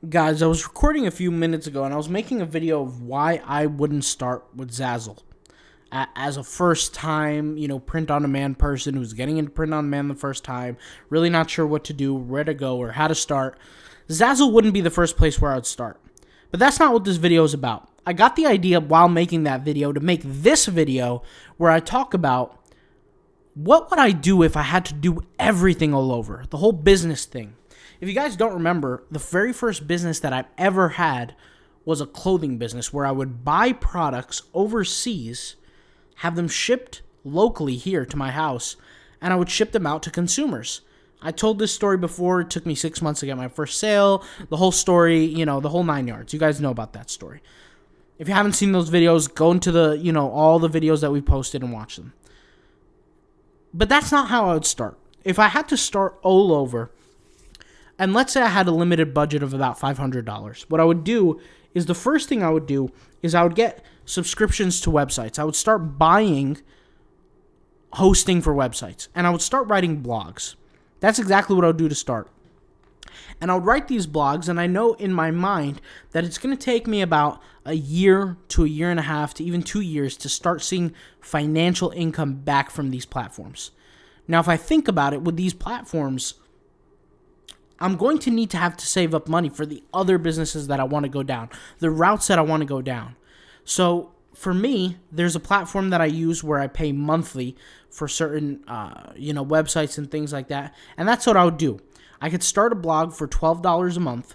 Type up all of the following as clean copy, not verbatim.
Guys, I was recording a few minutes ago and I was making a video of why I wouldn't start with Zazzle. As a first time, print on demand person who's getting into print on demand the first time, really not sure what to do, where to go, or how to start, Zazzle wouldn't be the first place where I would start. But that's not what this video is about. I got the idea while making that video to make this video where I talk about what would I do if I had to do everything all over, the whole business thing. If you guys don't remember, the very first business that I've ever had was a clothing business where I would buy products overseas, have them shipped locally here to my house, and I would ship them out to consumers. I told this story before. It took me 6 months to get my first sale, the whole story, the whole 9 yards. You guys know about that story. If you haven't seen those videos, go into all the videos that we posted and watch them. But that's not how I would start. If I had to start all over, and let's say I had a limited budget of about $500. What I would do is the first thing I would do is I would get subscriptions to websites. I would start buying hosting for websites. And I would start writing blogs. That's exactly what I would do to start. And I would write these blogs, and I know in my mind that it's going to take me about a year to a year and a half to even 2 years to start seeing financial income back from these platforms. Now, if I think about it, with these platforms, I'm going to need to have to save up money for the other businesses that I want to go down, the routes that I want to go down. So for me, there's a platform that I use where I pay monthly for certain, websites and things like that. And that's what I would do. I could start a blog for $12 a month.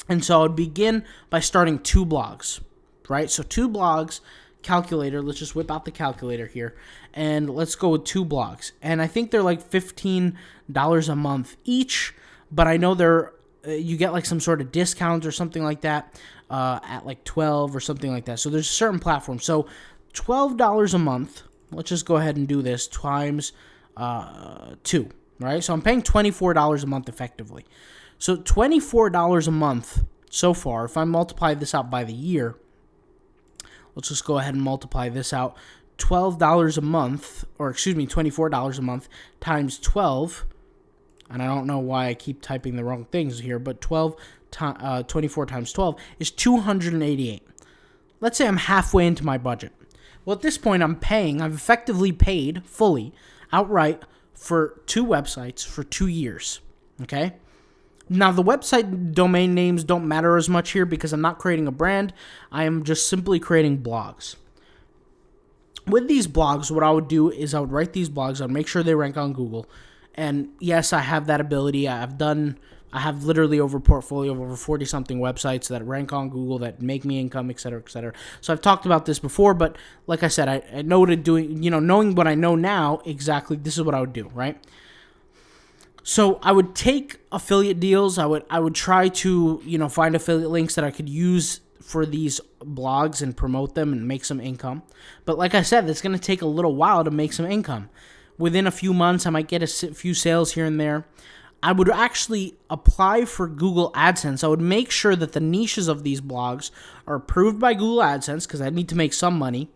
And so I would begin by starting 2 blogs, right? So 2 blogs, calculator. Let's just whip out the calculator here. And let's go with 2 blogs. And I think they're like $15 a month each. But I know you get like some sort of discount or something like that at like 12 or something like that. So there's a certain platform. So $12 a month. Let's just go ahead and do this times 2, right? So I'm paying $24 a month effectively. So $24 a month so far. If I multiply this out by the year, let's just go ahead and multiply this out. $12 a month, $24 a month times 12. And I don't know why I keep typing the wrong things here, but 24 times 12 is $288. Let's say I'm halfway into my budget. Well, at this point, I've effectively paid fully, outright, for 2 websites for 2 years, okay? Now, the website domain names don't matter as much here because I'm not creating a brand. I am just simply creating blogs. With these blogs, what I would do is I would write these blogs. I would make sure they rank on Google. And yes, I have that ability. I have literally over a portfolio of over 40-something websites that rank on Google, that make me income, et cetera, et cetera. So I've talked about this before, but like I said, I know what knowing what I know now, exactly, this is what I would do, right? So I would take affiliate deals. I would try to, find affiliate links that I could use for these blogs and promote them and make some income. But like I said, it's going to take a little while to make some income. Within a few months, I might get a few sales here and there. I would actually apply for Google AdSense. I would make sure that the niches of these blogs are approved by Google AdSense because I need to make some money.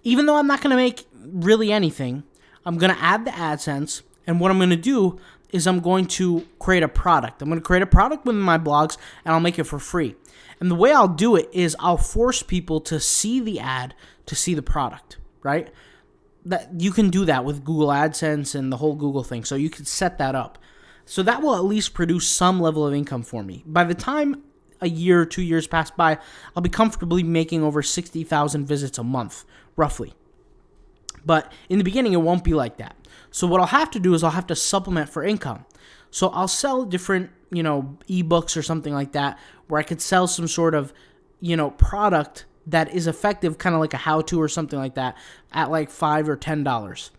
Even though I'm not going to make really anything, I'm going to add the AdSense. And what I'm going to do is I'm going to create a product. I'm going to create a product within my blogs, and I'll make it for free. And the way I'll do it is I'll force people to see the ad to see the product, right? That you can do that with Google AdSense and the whole Google thing. So you can set that up. So that will at least produce some level of income for me. By the time a year or 2 years pass by, I'll be comfortably making over 60,000 visits a month, roughly. But in the beginning, it won't be like that. So what I'll have to do is I'll have to supplement for income. So I'll sell different, ebooks or something like that, where I could sell some sort of, product that is effective, kind of like a how-to or something like that, at like $5 or $10.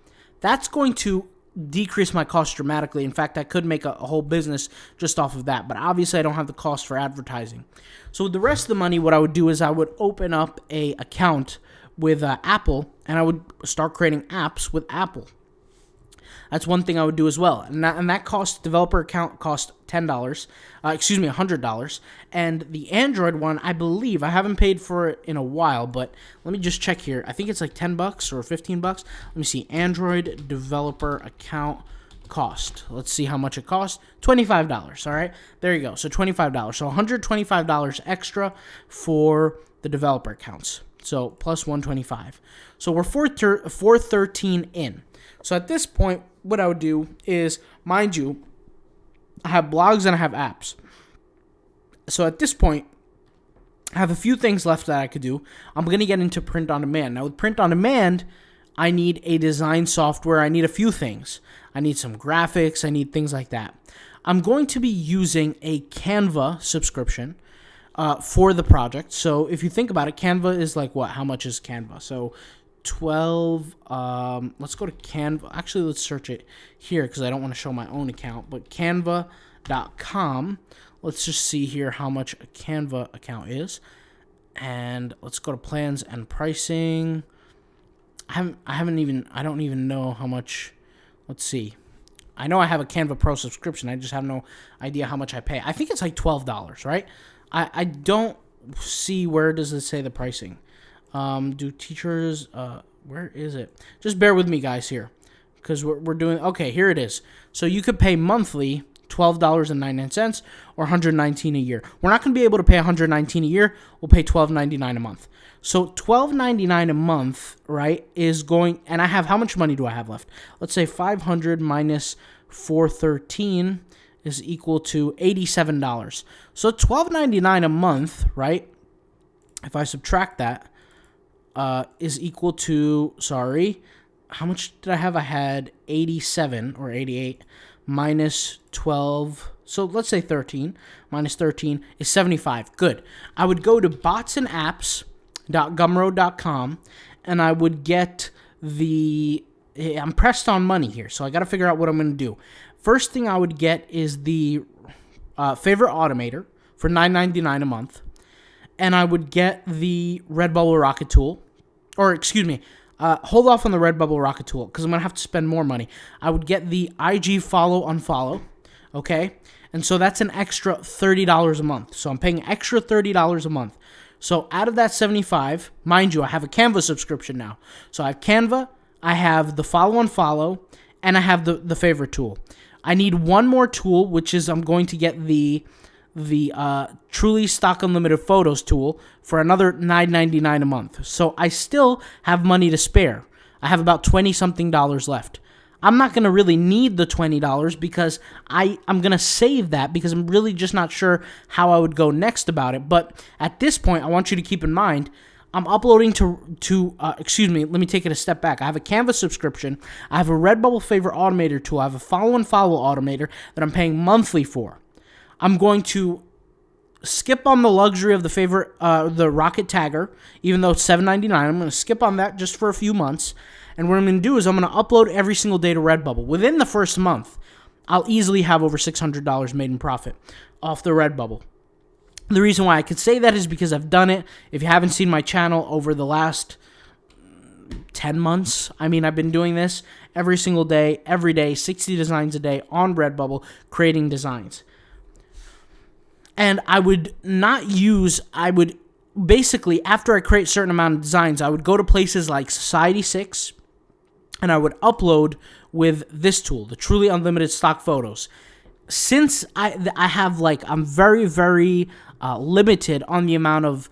That's going to decrease my cost dramatically. In fact, I could make a whole business just off of that, but obviously I don't have the cost for advertising. So with the rest of the money, what I would do is I would open up a account with Apple, and I would start creating apps with Apple. That's one thing I would do as well. And that developer account cost $100. And the Android one, I believe, I haven't paid for it in a while, but let me just check here. I think it's like $10 or $15. Let me see. Android developer account cost. Let's see how much it costs. $25. All right, there you go. So $25. So $125 extra for the developer accounts. So plus 125. So we're 413 in. So at this point, what I would do is, mind you, I have blogs and I have apps. So at this point, I have a few things left that I could do. I'm going to get into print on demand. Now with print on demand, I need a design software. I need a few things. I need some graphics. I need things like that. I'm going to be using a Canva subscription for the project. So if you think about it, Canva is like what? How much is Canva? So 12, let's go to Canva. Actually, let's search it here because I don't want to show my own account, but canva.com. Let's just see here how much a Canva account is. And let's go to plans and pricing. I don't even know how much. Let's see. I know I have a Canva Pro subscription. I just have no idea how much I pay. I think it's like $12, right? I don't see, where does it say the pricing? Do teachers, where is it? Just bear with me, guys, here, because we're doing, okay, here it is. So you could pay monthly $12.99 or $119 a year. We're not going to be able to pay $119 a year. We'll pay $12.99 a month. So $12.99 a month, right, is going, and I have, how much money do I have left? Let's say 500 minus 413 is equal to $87. So $12.99 a month, right, if I subtract that, is equal to, sorry, how much did I have? I had 87 or 88 minus 12. So let's say 13 minus 13 is 75. Good. I would go to botsandapps.gumroad.com and I would get I'm pressed on money here, so I got to figure out what I'm going to do. First thing I would get is the favorite automator for $9.99 a month. And I would get the Redbubble Rocket Tool. Or, excuse me, hold off on the Redbubble Rocket Tool because I'm going to have to spend more money. I would get the IG follow unfollow, okay? And so that's an extra $30 a month. So I'm paying extra $30 a month. So out of that 75, mind you, I have a Canva subscription now. So I have Canva, I have the follow unfollow, and I have the favorite tool. I need one more tool, which is I'm going to get the Truly Stock Unlimited Photos tool for another $9.99 a month. So I still have money to spare. I have about $20-something left. I'm not going to really need the $20 because I'm going to save that because I'm really just not sure how I would go next about it. But at this point, I want you to keep in mind, I'm uploading excuse me, let me take it a step back. I have a Canva subscription. I have a Redbubble favorite automator tool. I have a follow automator that I'm paying monthly for. I'm going to skip on the luxury of the favorite, the Rocket Tagger, even though it's $7.99. I'm going to skip on that just for a few months. And what I'm going to do is I'm going to upload every single day to Redbubble. Within the first month, I'll easily have over $600 made in profit off the Redbubble. The reason why I could say that is because I've done it. If you haven't seen my channel over the last 10 months, I've been doing this every single day, every day, 60 designs a day on Redbubble, creating designs. And I would basically, after I create a certain amount of designs, I would go to places like Society6, and I would upload with this tool, the Truly Unlimited Stock Photos. Since I'm very, very limited on the amount of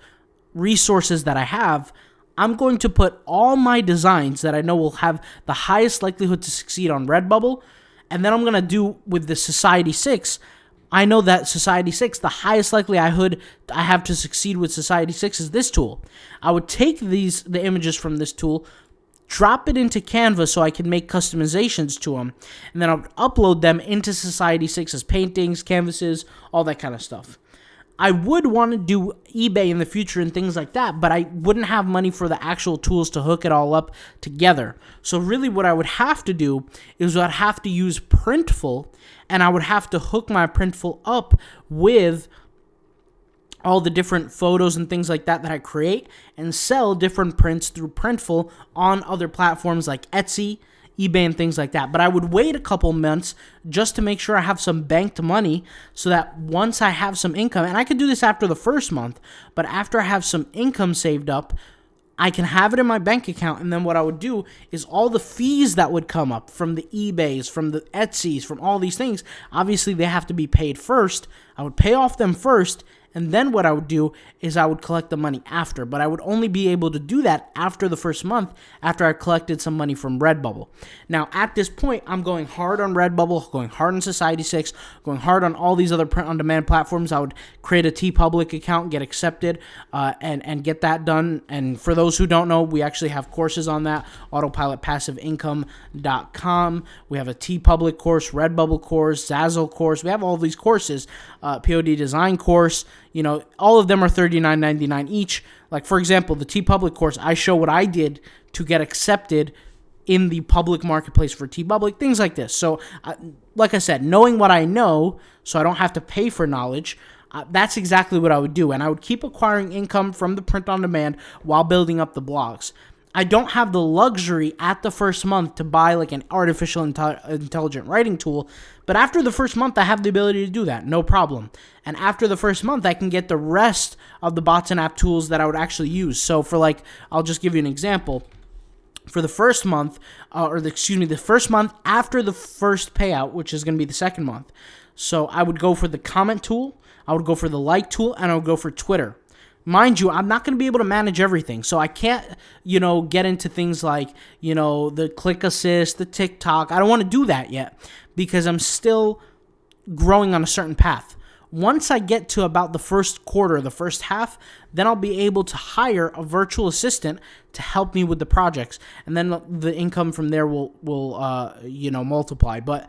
resources that I have, I'm going to put all my designs that I know will have the highest likelihood to succeed on Redbubble, and then I'm going to do with the Society6. I know that Society6, the highest likelihood I have to succeed with Society6 is this tool. I would take the images from this tool, drop it into Canva so I can make customizations to them, and then I would upload them into Society6 as paintings, canvases, all that kind of stuff. I would want to do eBay in the future and things like that, but I wouldn't have money for the actual tools to hook it all up together. So really what I would have to do is I'd have to use Printful, and I would have to hook my Printful up with all the different photos and things like that I create and sell different prints through Printful on other platforms like Etsy, eBay, and things like that. But I would wait a couple months just to make sure I have some banked money so that once I have some income, and I could do this after the first month, but after I have some income saved up, I can have it in my bank account, and then what I would do is all the fees that would come up from the eBays, from the Etsy's, from all these things, obviously they have to be paid first. I would pay off them first, and then what I would do is I would collect the money after. But I would only be able to do that after the first month, after I collected some money from Redbubble. Now, at this point, I'm going hard on Redbubble, going hard on Society6, going hard on all these other print-on-demand platforms. I would create a TeePublic account, get accepted, and get that done. And for those who don't know, we actually have courses on that, autopilotpassiveincome.com. We have a TeePublic course, Redbubble course, Zazzle course. We have all these courses, POD design course. You know, all of them are $39.99 each. Like, for example, the TeePublic course, I show what I did to get accepted in the public marketplace for TeePublic, things like this. So, like I said, knowing what I know so I don't have to pay for knowledge, that's exactly what I would do. And I would keep acquiring income from the print on demand while building up the blogs. I don't have the luxury at the first month to buy like an artificial intelligent writing tool, but after the first month, I have the ability to do that, no problem. And after the first month, I can get the rest of the bots and app tools that I would actually use. So for like, I'll just give you an example. For the first month, the first month after the first payout, which is going to be the second month. So I would go for the comment tool, I would go for the like tool, and I would go for Twitter. Mind you, I'm not going to be able to manage everything, so I can't, get into things like, the click assist, the TikTok. I don't want to do that yet because I'm still growing on a certain path. Once I get to about the first quarter, the first half, then I'll be able to hire a virtual assistant to help me with the projects, and then the income from there will multiply. But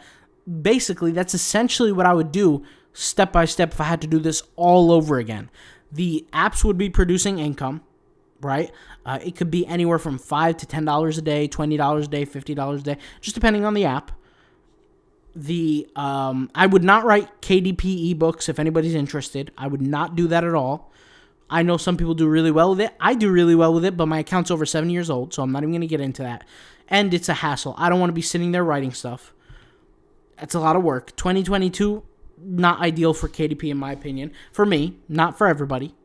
basically, that's essentially what I would do step by step if I had to do this all over again. The apps would be producing income, right? It could be anywhere from $5 to $10 a day, $20 a day, $50 a day, just depending on the app. I would not write KDP ebooks if anybody's interested. I would not do that at all. I know some people do really well with it. I do really well with it, but my account's over 7 years old, so I'm not even going to get into that. And it's a hassle. I don't want to be sitting there writing stuff. That's a lot of work. 2022, not ideal for KDP in my opinion. For me, not for everybody.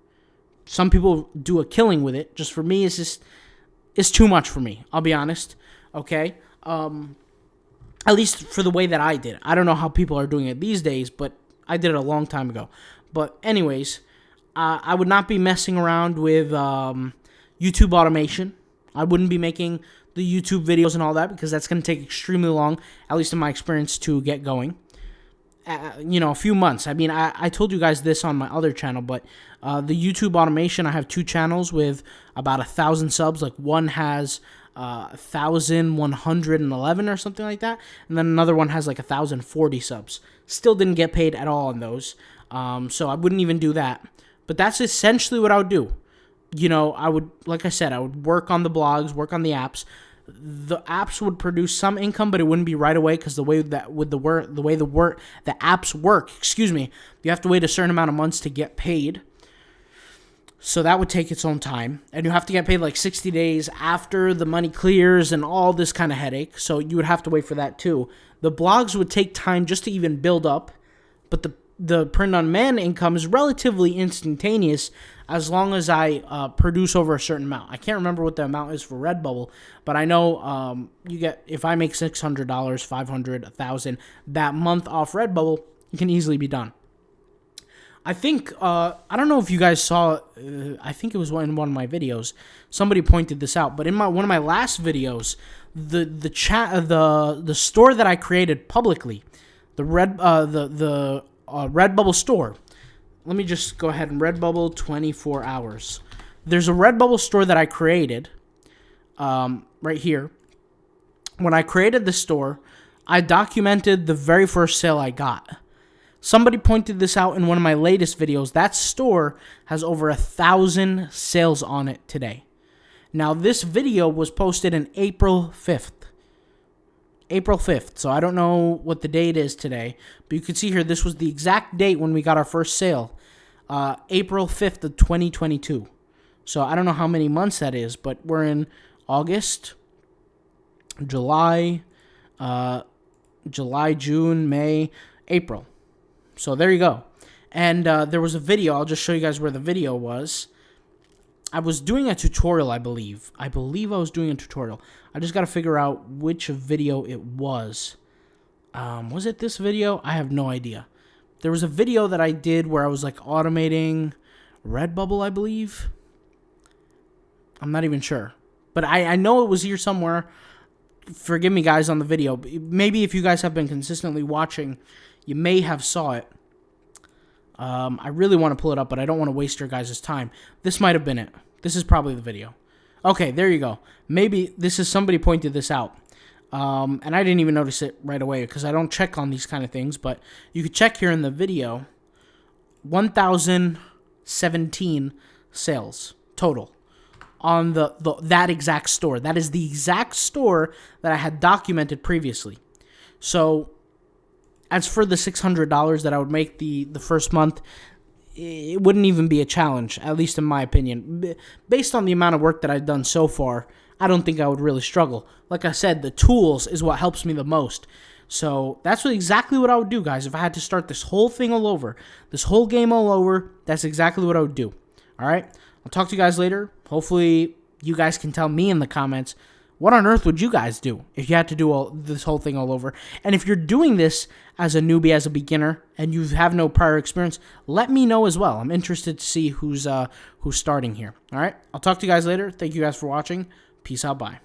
Some people do a killing with it. Just for me, it's too much for me. I'll be honest. Okay? At least for the way that I did it. I don't know how people are doing it these days, but I did it a long time ago. But anyways, I would not be messing around with YouTube automation. I wouldn't be making the YouTube videos and all that because that's going to take extremely long, at least in my experience, to get going. A few months. I mean, I told you guys this on my other channel, but the YouTube automation, I have two channels with about 1,000 subs. Like one has 1,111 or something like that, and then another one has like 1,040 subs. Still didn't get paid at all on those, so I wouldn't even do that. But that's essentially what I would do. I would, like I said, I would work on the blogs, work on the apps. The apps would produce some income, but it wouldn't be right away because the way the apps work, you have to wait a certain amount of months to get paid. So that would take its own time, and you have to get paid like 60 days after the money clears and all this kind of headache. So you would have to wait for that too. The blogs would take time just to even build up, but the print-on-demand income is relatively instantaneous as long as I produce over a certain amount. I can't remember what the amount is for Redbubble, but I know if I make $600, $500, $1,000 that month off Redbubble, it can easily be done. I think, I don't know if you guys saw, I think it was in one of my videos, somebody pointed this out, but in one of my last videos, the store that I created publicly, the Redbubble store. Let me just go ahead and Redbubble 24 hours. There's a Redbubble store that I created right here. When I created the store, I documented the very first sale I got. Somebody pointed this out in one of my latest videos. That store has over 1,000 sales on it today. Now, this video was posted on April 5th. April 5th. So I don't know what the date is today, but you can see here this was the exact date when we got our first sale. April 5th of 2022. So I don't know how many months that is, but we're in August, July, June, May, April. So there you go. And there was a video. I'll just show you guys where the video was. I was doing a tutorial, I believe. I was doing a tutorial. I just got to figure out which video it was. Was it this video? I have no idea. There was a video that I did where I was like automating Redbubble, I believe. I'm not even sure. But I know it was here somewhere. Forgive me, guys, on the video. Maybe if you guys have been consistently watching, you may have saw it. I really want to pull it up, but I don't want to waste your guys' time. This might have been it. This is probably the video. Okay, there you go. Maybe this is somebody pointed this out. And I didn't even notice it right away because I don't check on these kind of things. But you could check here in the video. 1,017 sales total on that exact store. That is the exact store that I had documented previously. So as for the $600 that I would make the first month, it wouldn't even be a challenge, at least in my opinion. Based on the amount of work that I've done so far, I don't think I would really struggle. Like I said, the tools is what helps me the most. So that's exactly what I would do, guys. If I had to start this whole thing all over, this whole game all over, that's exactly what I would do. All right? I'll talk to you guys later. Hopefully you guys can tell me in the comments, what on earth would you guys do if you had to do this whole thing all over? And if you're doing this as a newbie, as a beginner, and you have no prior experience, let me know as well. I'm interested to see who's starting here. All right? I'll talk to you guys later. Thank you guys for watching. Peace out. Bye.